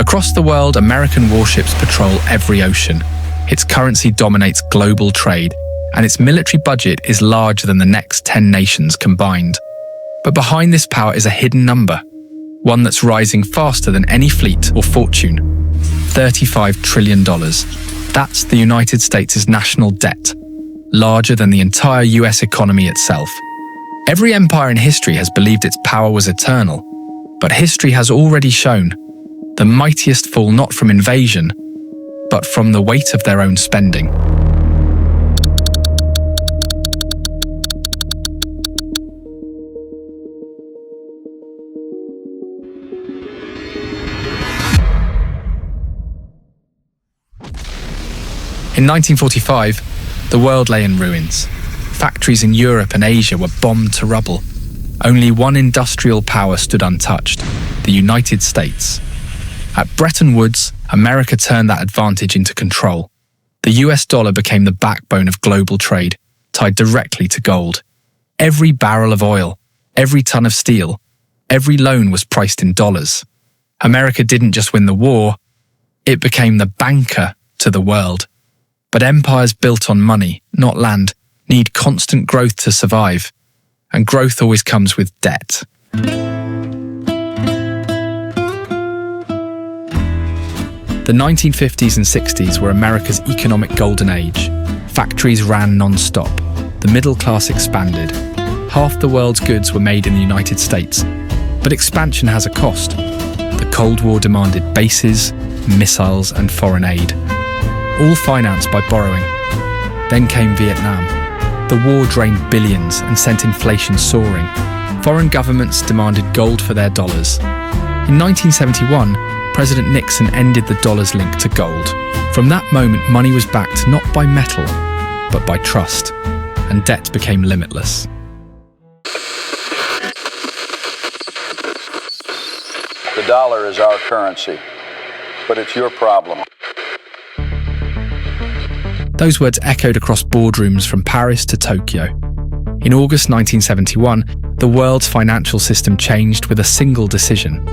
Across the world, American warships patrol every ocean. Its currency dominates global trade, and its military budget is larger than the next 10 nations combined. But behind this power is a hidden number, one that's rising faster than any fleet or fortune: $35 trillion. That's the United States' national debt, larger than the entire US economy itself. Every empire in history has believed its power was eternal, but history has already shown the mightiest fall not from invasion, but from the weight of their own spending. In 1945, the world lay in ruins. Factories in Europe and Asia were bombed to rubble. Only one industrial power stood untouched: the United States. At Bretton Woods, America turned that advantage into control. The US dollar became the backbone of global trade, tied directly to gold. Every barrel of oil, every ton of steel, every loan was priced in dollars. America didn't just win the war, it became the banker to the world. But empires built on money, not land, need constant growth to survive. And growth always comes with debt. The 1950s and 60s were America's economic golden age. Factories ran non-stop. The middle class expanded. Half the world's goods were made in the United States. But expansion has a cost. The Cold War demanded bases, missiles, and foreign aid, all financed by borrowing. Then came Vietnam. The war drained billions and sent inflation soaring. Foreign governments demanded gold for their dollars. In 1971, President Nixon ended the dollar's link to gold. From that moment, money was backed not by metal, but by trust, and debt became limitless. The dollar is our currency, but it's your problem. Those words echoed across boardrooms from Paris to Tokyo. In August 1971, the world's financial system changed with a single decision.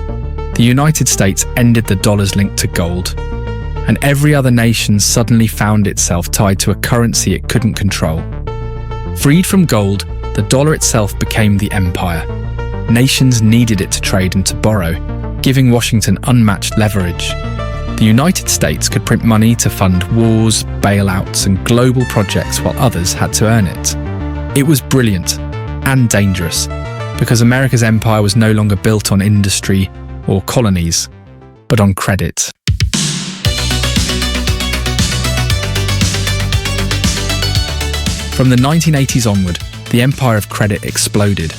The United States ended the dollar's link to gold, and every other nation suddenly found itself tied to a currency it couldn't control. Freed from gold, the dollar itself became the empire. Nations needed it to trade and to borrow, giving Washington unmatched leverage. The United States could print money to fund wars, bailouts, and global projects while others had to earn it. It was brilliant and dangerous, because America's empire was no longer built on industry or colonies, but on credit. From the 1980s onward, the empire of credit exploded.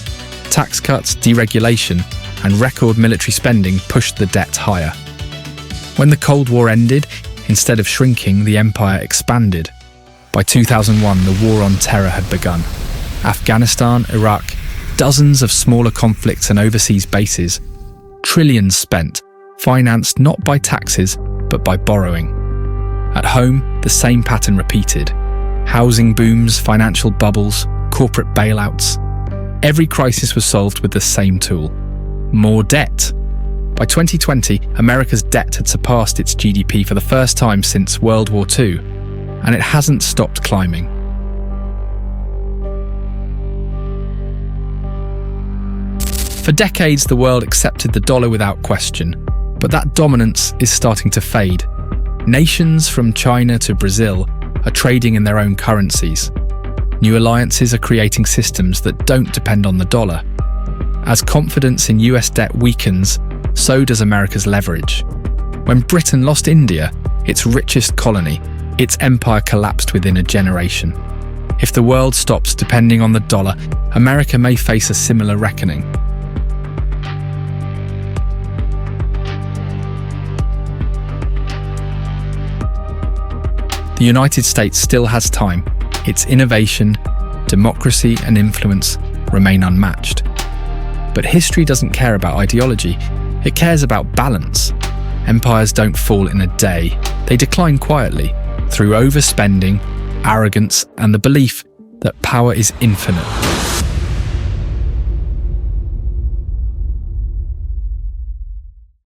Tax cuts, deregulation, and record military spending pushed the debt higher. When the Cold War ended, instead of shrinking, the empire expanded. By 2001, the war on terror had begun. Afghanistan, Iraq, dozens of smaller conflicts and overseas bases, trillions spent, financed not by taxes, but by borrowing. At home, the same pattern repeated. Housing booms, financial bubbles, corporate bailouts. Every crisis was solved with the same tool: more debt. By 2020, America's debt had surpassed its GDP for the first time since World War II, and it hasn't stopped climbing. For decades, the world accepted the dollar without question, but that dominance is starting to fade. Nations from China to Brazil are trading in their own currencies. New alliances are creating systems that don't depend on the dollar. As confidence in US debt weakens, so does America's leverage. When Britain lost India, its richest colony, its empire collapsed within a generation. If the world stops depending on the dollar, America may face a similar reckoning. The United States still has time. Its innovation, democracy, and influence remain unmatched. But history doesn't care about ideology. It cares about balance. Empires don't fall in a day. They decline quietly through overspending, arrogance, and the belief that power is infinite.